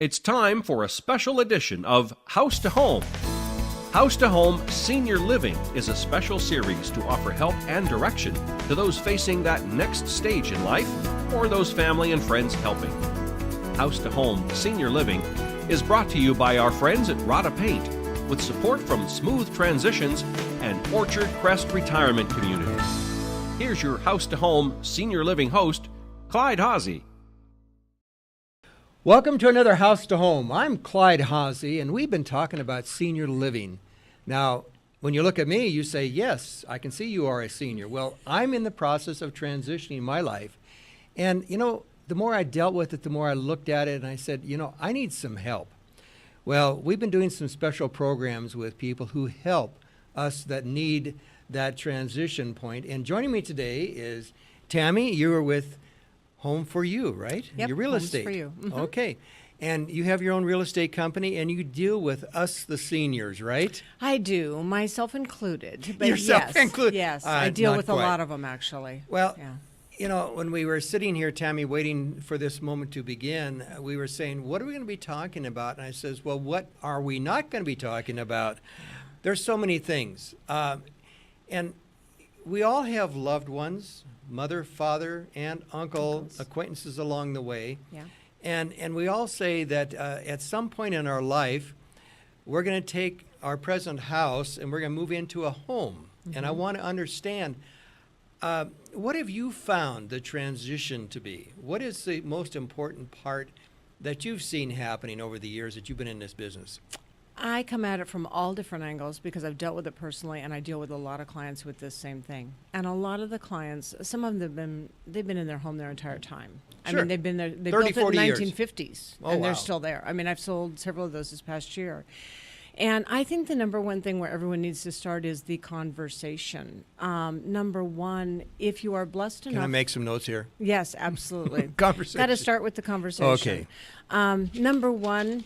It's time for a special edition of House to Home. House to Home Senior Living is a special series to offer help and direction to those facing that next stage in life or those family and friends helping. House to Home Senior Living is brought to you by our friends at Rada Paint with support from Smooth Transitions and Orchard Crest Retirement Community. Here's your House to Home Senior Living host, Clyde Hawsey. Welcome to another House to Home. I'm Clyde Hawsey, and we've been talking about senior living. Now, when you look at me, you say, yes, I can see you are a senior. Well, I'm in the process of transitioning my life. And, the more I dealt with it, the more I looked at it, and I said, I need some help. Well, we've been doing some special programs with people who help us that need that transition point. And joining me today is Tammy. You were with Home for You, right? Yep, Your real Homes estate. for You. Mm-hmm. Okay. And you have your own real estate company, and you deal with us, the seniors, right? I do, myself included. But Yourself included? Yes, I deal not with quite. a lot of them, actually. Well, yeah. When we were sitting here, Tammy, waiting for this moment to begin, we were saying, what are we going to be talking about? And I says, well, what are we not going to be talking about? There's so many things. And we all have loved ones, mother, father, aunt, uncle, acquaintances along the way. Yeah. And we all say that at some point in our life, we're going to take our present house and we're going to move into a home. Mm-hmm. And I want to understand, what have you found the transition to be? What is the most important part that you've seen happening over the years that you've been in this business? I come at it from all different angles because I've dealt with it personally, and I deal with a lot of clients with this same thing. And a lot of the clients, some of them they've been in their home their entire time. Sure. I mean, they've been there. They 30, built it in 40 years. 1950s, Oh, and wow. they're still there. I mean, I've sold several of those this past year. And I think the number one thing where everyone needs to start is the conversation. Number one, if you are blessed enough. Can I make some notes here? Yes, absolutely. Conversation. Got to start with the conversation. Okay. Number one,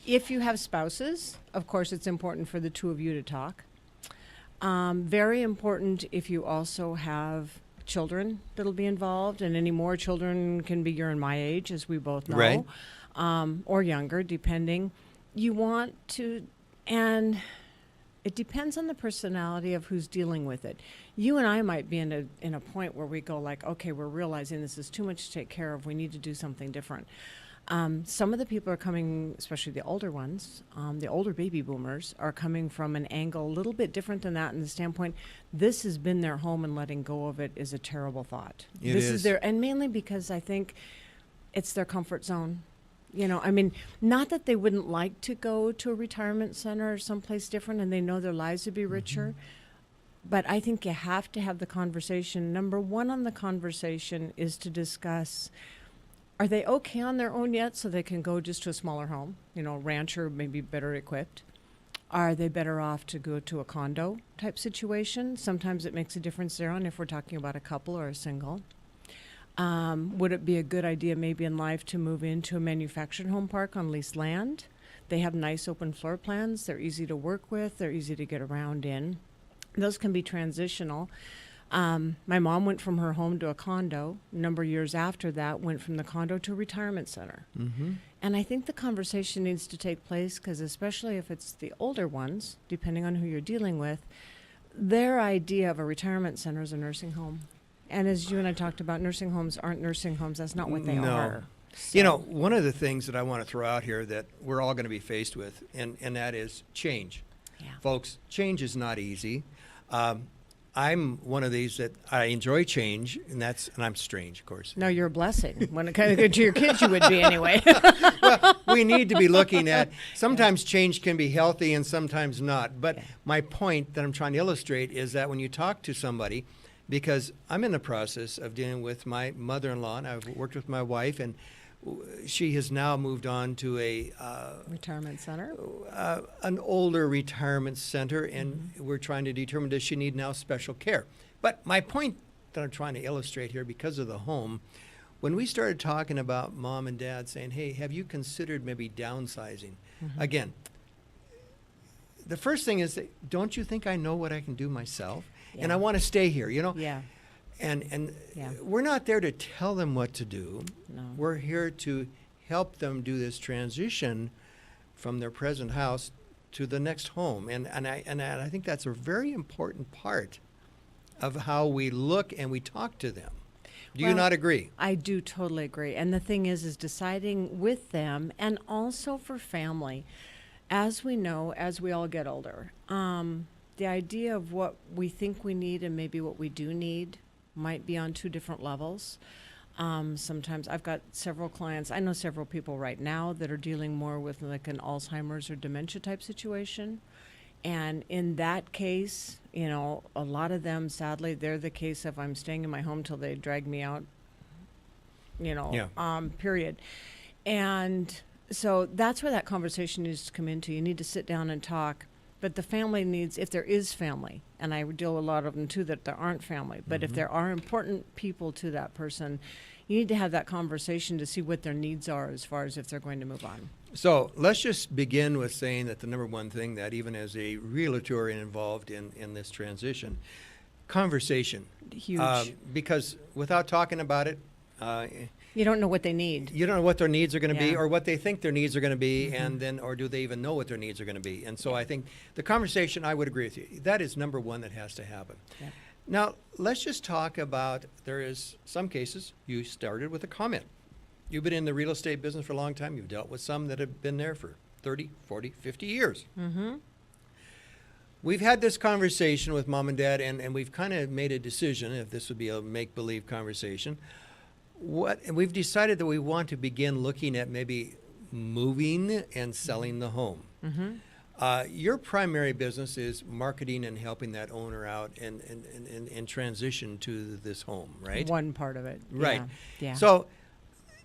if you have spouses, of course, it's important for the two of you to talk. Very important if you also have children that'll be involved, and any more children can be your and my age, as we both know, right. Or younger, depending. You want to, and it depends on the personality of who's dealing with it. You and I might be in a point where we go like, okay, we're realizing this is too much to take care of. We need to do something different. Some of the people are coming, especially the older ones, the older baby boomers, are coming from an angle a little bit different than that, in the standpoint, this has been their home and letting go of it is a terrible thought. This is their, and mainly because I think it's their comfort zone. I mean, not that they wouldn't like to go to a retirement center or someplace different and they know their lives would be richer, but I think you have to have the conversation. Number one on the conversation is to discuss, are they okay on their own yet so they can go just to a smaller home, rancher, maybe better equipped? Are they better off to go to a condo type situation? Sometimes it makes a difference there on if we're talking about a couple or a single. Would it be a good idea maybe in life to move into a manufactured home park on leased land? They have nice open floor plans. They're easy to work with. They're easy to get around in. Those can be transitional. My mom went from her home to a condo. A number of years after that, went from the condo to a retirement center. Mm-hmm. And I think the conversation needs to take place because especially if it's the older ones, depending on who you're dealing with, their idea of a retirement center is a nursing home. And as you and I talked about, nursing homes aren't nursing homes. That's not what they are. So. One of the things that I want to throw out here that we're all going to be faced with, and that is change. Yeah. Folks, change is not easy. I'm one of these that I enjoy change, and I'm strange, of course. No, you're a blessing. When it comes to your kids, you would be anyway. Well, we need to be looking at, sometimes change can be healthy and sometimes not. But my point that I'm trying to illustrate is that when you talk to somebody, because I'm in the process of dealing with my mother-in-law, and I've worked with my wife, and she has now moved on to a retirement center, an older retirement center, and we're trying to determine, does she need now special care? But my point that I'm trying to illustrate here, because of the home, when we started talking about mom and dad saying, hey, have you considered maybe downsizing? Mm-hmm. Again, the first thing is, don't you think I know what I can do myself? Yeah. And I want to stay here, Yeah. And we're not there to tell them what to do. No. We're here to help them do this transition from their present house to the next home. And I think that's a very important part of how we look and we talk to them. Do you Well, not agree? I do totally agree. And the thing is deciding with them, and also for family, as we know, as we all get older, the idea of what we think we need and maybe what we do need might be on two different levels. Sometimes I've got several clients, I know several people right now that are dealing more with like an Alzheimer's or dementia type situation. And in that case, you know, a lot of them, sadly, they're the case of I'm staying in my home till they drag me out, you know, period. And so that's where that conversation needs to come into. You need to sit down and talk. But the family needs, if there is family, and I deal with a lot of them too that there aren't family, but if there are important people to that person, you need to have that conversation to see what their needs are as far as if they're going to move on. So let's just begin with saying that the number one thing that even as a realtor and involved in this transition, conversation. Huge. Because without talking about it, You don't know what they need. you don't know what their needs are going to be Yeah. or what they think their needs are going to be, and then, or do they even know what their needs are going to be? And so I think the conversation, I would agree with you, that is number one that has to happen. Yeah. Now, let's just talk about, there is some cases, you started with a comment. You've been in the real estate business for a long time. You've dealt with some that have been there for 30, 40, 50 years. Mm-hmm. We've had this conversation with mom and dad, and we've kind of made a decision, if this would be a make-believe conversation. And we've decided that we want to begin looking at maybe moving and selling the home. Mm-hmm. Your primary business is marketing and helping that owner out and transition to this home, right? One part of it. Right. Yeah. So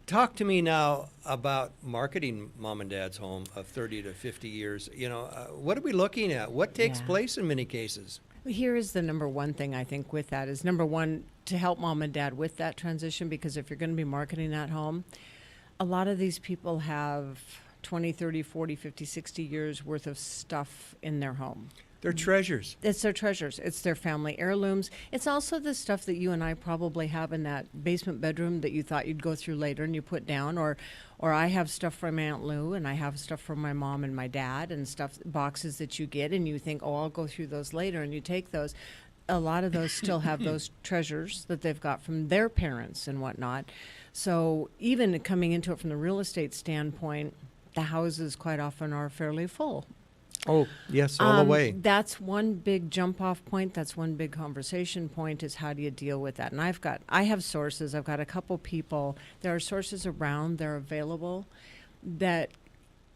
talk to me now about marketing mom and dad's home of 30 to 50 years. You know, what are we looking at? What takes Yeah. place in many cases? Here is the number one thing I think with that is number one, to help mom and dad with that transition, because if you're going to be marketing that home, a lot of these people have 20, 30, 40, 50, 60 years worth of stuff in their home. They're treasures. It's their treasures. It's their family heirlooms. It's also the stuff that you and I probably have in that basement bedroom that you thought you'd go through later and you put down, or I have stuff from Aunt Lou, and I have stuff from my mom and my dad, and stuff, boxes that you get, and you think, oh, I'll go through those later, and you take those. A lot of those still have those treasures that they've got from their parents and whatnot. So even coming into it from the real estate standpoint, the houses quite often are fairly full. Oh, yes, all the way. That's one big jump off point. That's one big conversation point, is how do you deal with that? And I have sources. I've got a couple people. There are sources around, they're available, that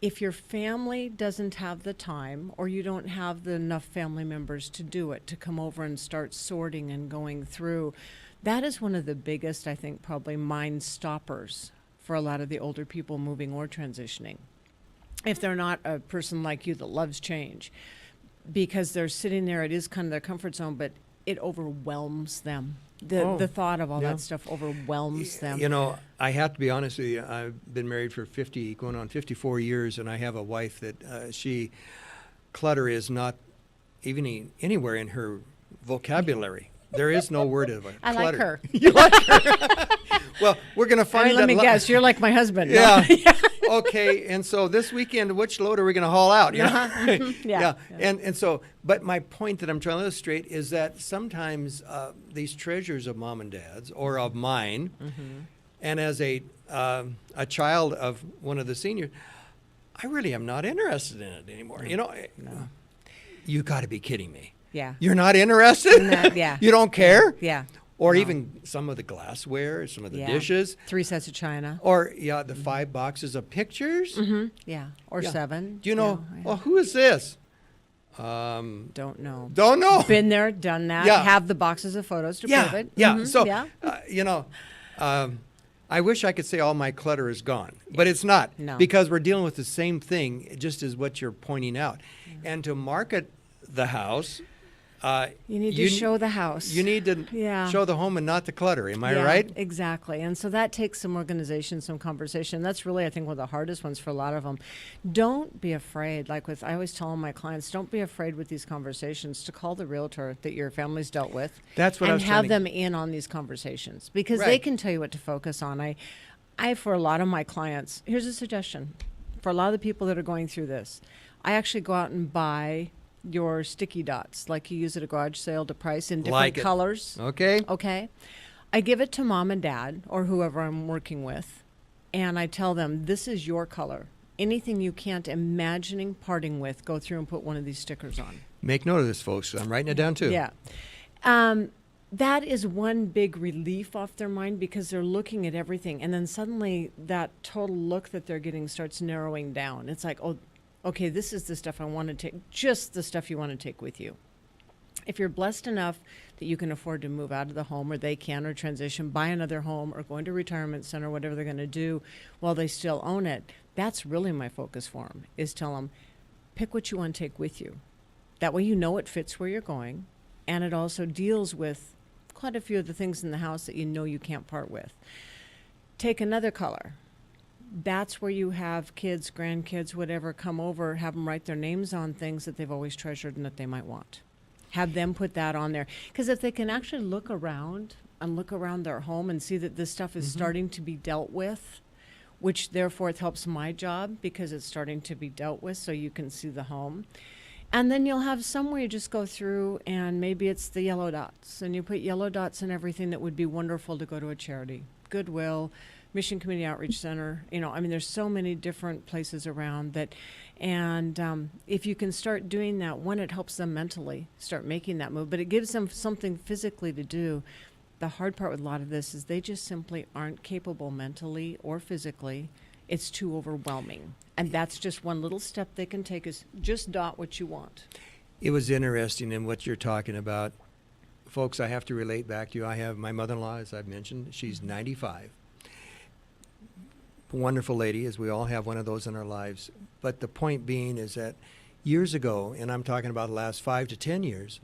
if your family doesn't have the time, or you don't have enough family members to do it, to come over and start sorting and going through, that is one of the biggest, I think, probably mind stoppers for a lot of the older people moving or transitioning. If they're not a person like you that loves change, because they're sitting there, it is kind of their comfort zone, but it overwhelms them. The thought of all that stuff overwhelms them. You know, I have to be honest with you. I've been married for going on 54 years, and I have a wife that clutter is not even anywhere in her vocabulary. There is no word of it. I like her. You like her? Well, we're going to find Let me guess, you're like my husband. No? Yeah. Okay, and so this weekend, which load are we going to haul out? You know? Mhm. Yeah. And so, but my point that I'm trying to illustrate is that sometimes these treasures of mom and dad's, or of mine, and as a child of one of the seniors, I really am not interested in it anymore. You know, you got to be kidding me. Yeah. You're not interested? In that, yeah. You don't care? Yeah. Or No. even some of the glassware, some of the Yeah. dishes. 3 sets of china. Or, the 5 boxes of pictures. Yeah. Or Yeah. 7. Do you know, Yeah. well, who is this? Don't know. Don't know. Been there, done that. Yeah. Have the boxes of photos to Yeah, prove it. yeah. Mhm. So, yeah. I wish I could say all my clutter is gone, but it's not. No. Because we're dealing with the same thing, just as what you're pointing out. And to market the house, You need to show the house. you need to Yeah. show the home and not the clutter. Am I Yeah, right? Exactly. And so that takes some organization, some conversation. That's really, I think, one of the hardest ones for a lot of them. Don't be afraid. I always tell all my clients, don't be afraid with these conversations to call the realtor that your family's dealt with. That's what I and was have trying to- them in on these conversations, because they Right. can tell you what to focus on. For a lot of my clients, here's a suggestion. For a lot of the people that are going through this, I actually go out and buy your sticky dots, like you use at a garage sale to price in different colors. Okay. Okay. I give it to mom and dad or whoever I'm working with, and I tell them, this is your color. Anything you can't imagining parting with, go through and put one of these stickers on. Make note of this, folks. I'm writing it down, too. Yeah. That is one big relief off their mind because they're looking at everything. And then suddenly that total look that they're getting starts narrowing down. It's like, oh, okay, this is the stuff I want to take, just the stuff you want to take with you. If you're blessed enough that you can afford to move out of the home, or they can, or transition, buy another home, or go into a retirement center, whatever they're going to do while they still own it, that's really my focus for them, is tell them, pick what you want to take with you. That way you know it fits where you're going, and it also deals with quite a few of the things in the house that you know you can't part with. Take another color. That's where you have kids, grandkids, whatever, come over, have them write their names on things that they've always treasured and that they might want. Have them put that on there. Because if they can actually look around their home and see that this stuff is starting to be dealt with, which therefore it helps my job because it's starting to be dealt with so you can see the home. And then you'll have somewhere you just go through, and maybe it's the yellow dots, and you put yellow dots in everything that would be wonderful to go to a charity, Goodwill, Mission Community Outreach Center. There's so many different places around that. And if you can start doing that, one, it helps them mentally start making that move, but it gives them something physically to do. The hard part with a lot of this is they just simply aren't capable mentally or physically. It's too overwhelming. And that's just one little step they can take, is just dot what you want. It was interesting in what you're talking about. Folks, I have to relate back to you. I have my mother-in-law, as I've mentioned. She's 95. Wonderful lady, as we all have one of those in our lives. But the point being is that years ago, and I'm talking about the last 5 to 10 years,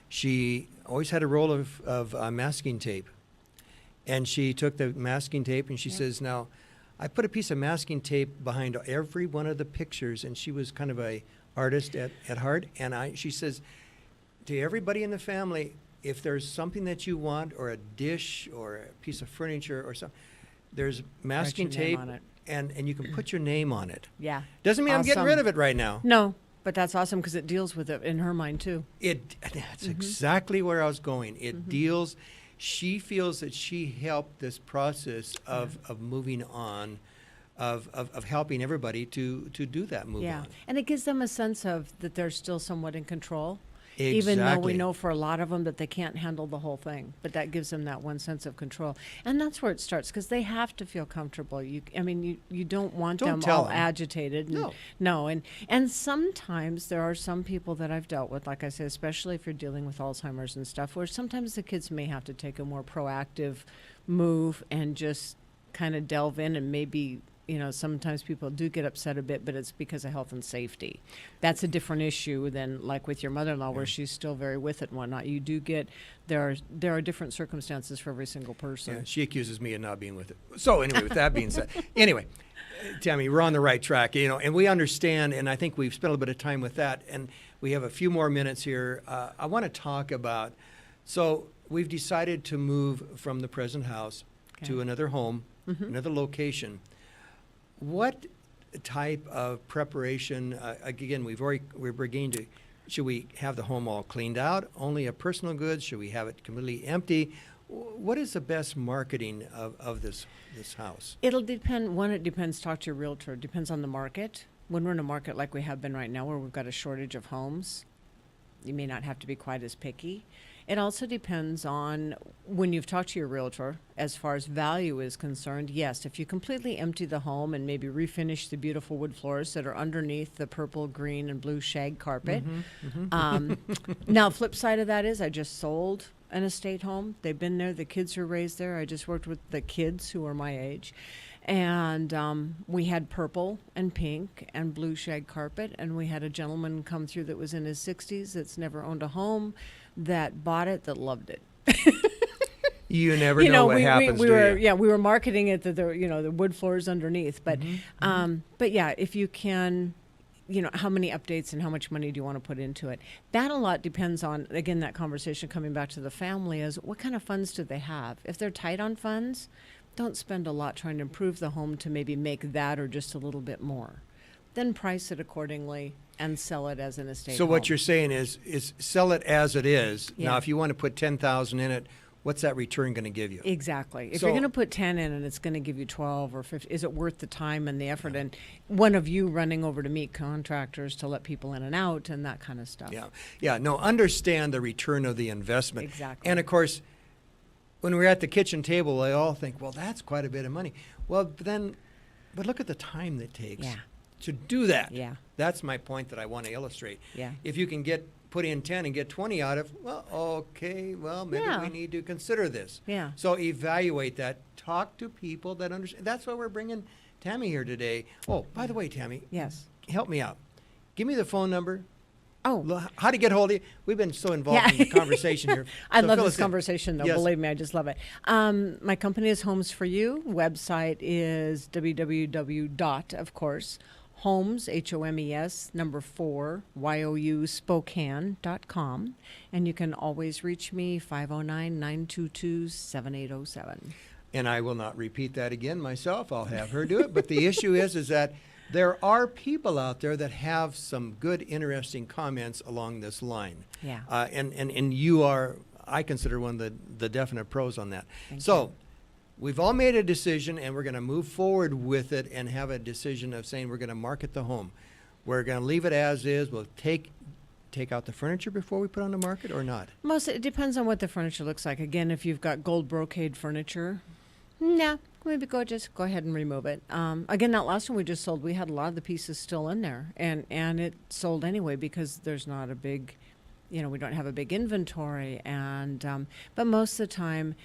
she always had a roll of masking tape. And she took the masking tape and she says, now, I put a piece of masking tape behind every one of the pictures, and she was kind of a artist at heart. And she says, to everybody in the family, if there's something that you want, or a dish or a piece of furniture or something, there's masking tape, and you can put your name on it. Yeah. Doesn't mean I'm getting rid of it right now. No, but that's awesome because it deals with it in her mind too. That's exactly where I was going. It deals. She feels that she helped this process of moving on, of helping everybody to do that move on. And it gives them a sense of that they're still somewhat in control. Exactly. Even though we know for a lot of them that they can't handle the whole thing, but that gives them that one sense of control, and that's where it starts, because they have to feel comfortable. You don't want them all agitated. No, and sometimes there are some people that I've dealt with, like I said, especially if you're dealing with Alzheimer's and stuff, where sometimes the kids may have to take a more proactive move and just kind of delve in, and maybe. Sometimes people do get upset a bit, but it's because of health and safety. That's a different issue than like with your mother-in-law, where she's still very with it and whatnot. You do get, there are different circumstances for every single person. Yeah, she accuses me of not being with it. So anyway, with that being said, Tammy, we're on the right track, and we understand, and I think we've spent a little bit of time with that, and we have a few more minutes here. I want to talk about, so we've decided to move from the present house to another home, another location. What type of preparation, again, we're beginning to, should we have the home all cleaned out, only a personal goods? Should we have it completely empty? What is the best marketing of this house? It'll depend. One, it depends. Talk to your realtor. It depends on the market. When we're in a market like we have been right now, where we've got a shortage of homes, you may not have to be quite as picky. It also depends on when you've talked to your realtor as far as value is concerned. Yes, if you completely empty the home and maybe refinish the beautiful wood floors that are underneath the purple, green, and blue shag carpet. Now, flip side of that is I just sold an estate home. They've been there. The kids were raised there. I just worked with the kids who are my age. And we had purple and pink and blue shag carpet. And we had a gentleman come through that was in his 60s that's never owned a home, that bought it, that loved it. You never know what happens. We were marketing it that the wood floors underneath, but but yeah, if you can, how many updates and how much money do you want to put into it? That a lot depends on, again, that conversation coming back to the family is what kind of funds do they have? If they're tight on funds, don't spend a lot trying to improve the home to maybe make that or just a little bit more. Then price it accordingly and sell it as an estate So home. what you're saying is sell it as it is. Yeah. Now, if you want to put 10,000 in it, what's that return going to give you? Exactly. If So- you're going to put 10 in and it's going to give you 12 or 50, is it worth the time and the effort? And one of you running over to meet contractors to let people in and out and that kind of stuff. Yeah. Yeah. No, understand the return of the investment. Exactly. And of course, when we're at the kitchen table, they all think, well, that's quite a bit of money. Well, but look at the time that it takes Yeah. to do that. Yeah. That's my point that I want to illustrate. Yeah. If you can put in 10 and get 20 out of, well, okay, well, maybe Yeah. we need to consider this. Yeah. So evaluate that. Talk to people that understand. That's why we're bringing Tammy here today. Oh, by the way, Tammy, Yes. help me out. Give me the phone number. Oh, How to get hold of you. We've been so involved Yeah. in the conversation here. I So love fill this us in. conversation, though. Yes. Believe me, I just love it. My company is Homes for You. Website is www. Of course, homes, HOMES, number 4, YOU, Spokane.com. And you can always reach me, 509-922-7807. And I will not repeat that again myself. I'll have her do it. But the issue is that there are people out there that have some good, interesting comments along this line. Yeah. And you are, I consider, one of the definite pros on that. Thank So you. we've all made a decision, and we're going to move forward with it and have a decision of saying we're going to market the home. We're going to leave it as is. We'll take out the furniture before we put on the market or not? It depends on what the furniture looks like. Again, if you've got gold brocade furniture, no, maybe go ahead and remove it. Again, that last one we just sold, we had a lot of the pieces still in there, and it sold anyway because there's not a big, we don't have a big inventory, and but most of the time,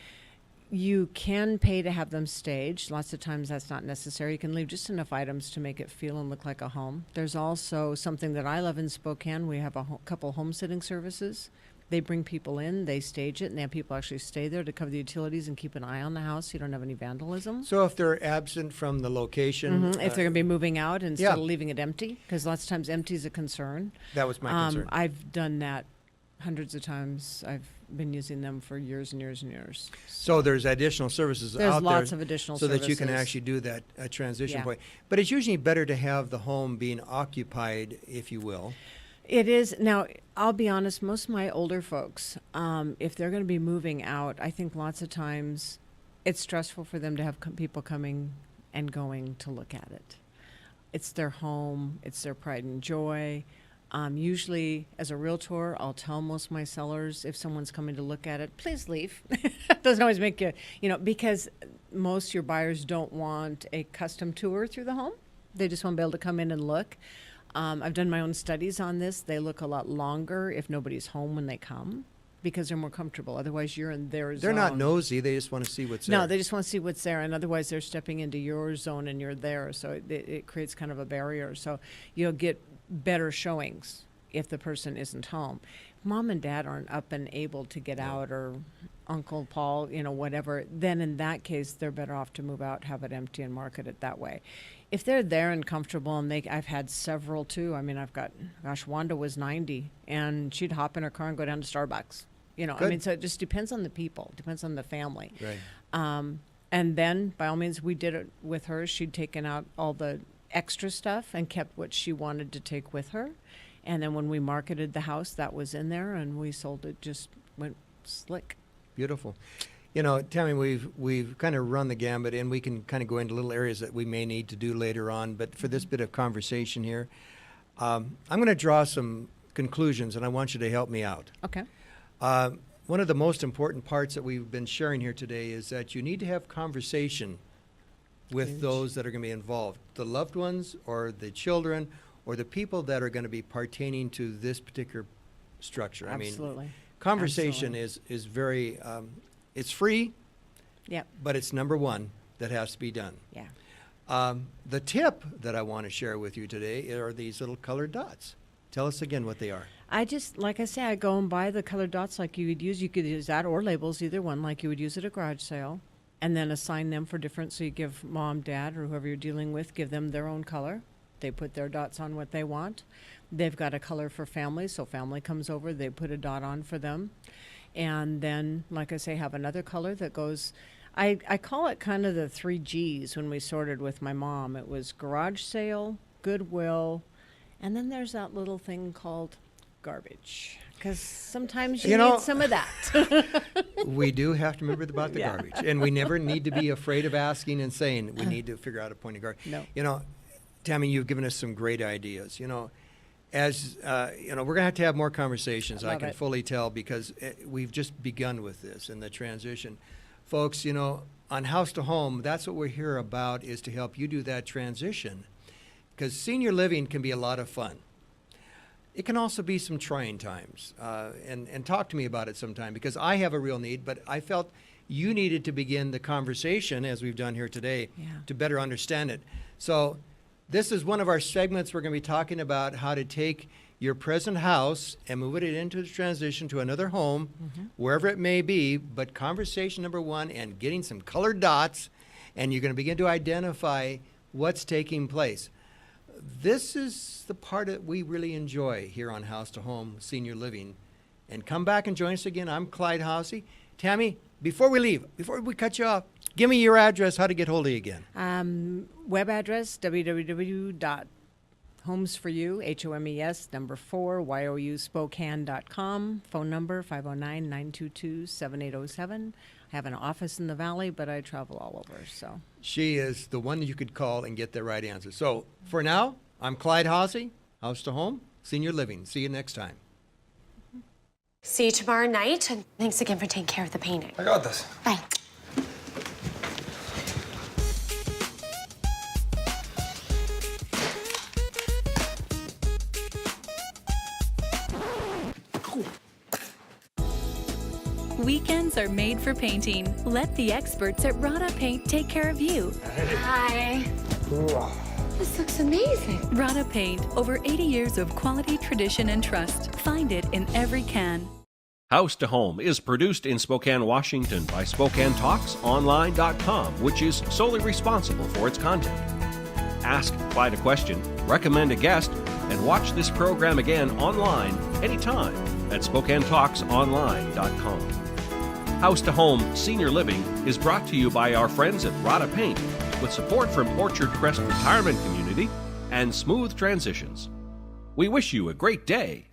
you can pay to have them staged. Lots of times that's not necessary. You can leave just enough items to make it feel and look like a home. There's also something that I love in Spokane. We have a couple homesteading services. They bring people in, they stage it, and they have people actually stay there to cover the utilities and keep an eye on the house so you don't have any vandalism. So if they're absent from the location, If they're going to be moving out instead yeah. of leaving it empty, because lots of times empty is a concern. that was my concern. I've done that hundreds of times. I've been using them for years and years and years. So there's additional services There's out lots there of additional so that you can services. actually do that transition Yeah. point. But it's usually better to have the home being occupied, if you will. It is. Now, I'll be honest, most of my older folks, if they're going to be moving out, I think lots of times it's stressful for them to have people coming and going to look at it. It's their home. It's their pride and joy. Usually, as a realtor, I'll tell most of my sellers, if someone's coming to look at it, please leave. Doesn't always make you, because most of your buyers don't want a custom tour through the home. They just want to be able to come in and look. I've done my own studies on this. They look a lot longer if nobody's home when they come because they're more comfortable. Otherwise, you're in their zone. They're not nosy. They just want to see what's there. No, they just want to see what's there, and otherwise they're stepping into your zone and you're there, so it creates kind of a barrier. So you'll get better showings if the person isn't home. If Mom and Dad aren't up and able to get out, or Uncle Paul, whatever, then in that case, they're better off to move out, have it empty, and market it that way. If they're there and comfortable, and I've had several too. I mean, Wanda was 90, and she'd hop in her car and go down to Starbucks. Good. So it just depends on the people, depends on the family. Right. And then, by all means, we did it with her. She'd taken out all the extra stuff and kept what she wanted to take with her. And then when we marketed the house, that was in there, and we sold it, just went slick. Beautiful. Tammy, we've kind of run the gambit, and we can kind of go into little areas that we may need to do later on. But for this bit of conversation here, I'm going to draw some conclusions, and I want you to help me out. Okay. One of the most important parts that we've been sharing here today is that you need to have conversation with Huge. those that are going to be involved, the loved ones or the children or the people that are going to be pertaining to this particular structure. Absolutely. I mean, conversation is very, it's free, Yep. but it's number one that has to be done. Yeah. The tip that I want to share with you today are these little colored dots. Tell us again what they are. Like I say, I go and buy the colored dots like you would use. You could use that or labels, either one, like you would use at a garage sale, and then assign them for different. So you give Mom, Dad, or whoever you're dealing with, give them their own color. They put their dots on what they want. They've got a color for family, so family comes over, they put a dot on for them. And then, like I say, have another color that goes. I call it kind of the 3 G's when we sorted with my mom. It was garage sale, Goodwill, and then there's that little thing called garbage. Because sometimes you need some of that. We do have to remember about the garbage. And we never need to be afraid of asking and saying, we need to figure out a point of garbage. No. Tammy, you've given us some great ideas. As we're going to have more conversations, I can fully tell, because we've just begun with this and the transition. Folks, on House to Home, that's what we're here about, is to help you do that transition, because senior living can be a lot of fun. It can also be some trying times, and talk to me about it sometime, because I have a real need, but I felt you needed to begin the conversation, as we've done here today, to better understand it. So this is one of our segments. We're going to be talking about how to take your present house and move it into the transition to another home, wherever it may be. But conversation number 1, and getting some colored dots, and you're going to begin to identify what's taking place. This is the part that we really enjoy here on House to Home Senior Living. And come back and join us again. I'm Clyde Housey. Tammy, before we leave, before we cut you off, give me your address, how to get hold of you again. Web address, www.homesforyou, HOMES, number 4, YOUSpokane.com. Phone number, 509-922-7807. I have an office in the Valley, but I travel all over, so. She is the one that you could call and get the right answer. So for now, I'm Clyde Housey, House to Home Senior Living. See you next time. See you tomorrow night, and thanks again for taking care of the painting. I got this. Bye. Weekends are made for painting. Let the experts at Rada Paint take care of you. Hi. This looks amazing. Rada Paint, over 80 years of quality, tradition, and trust. Find it in every can. House to Home is produced in Spokane, Washington by SpokaneTalksOnline.com, which is solely responsible for its content. Ask Clyde a question, recommend a guest, and watch this program again online anytime at SpokaneTalksOnline.com. House to Home Senior Living is brought to you by our friends at Rada Paint, with support from Orchard Crest Retirement Community and Smooth Transitions. We wish you a great day.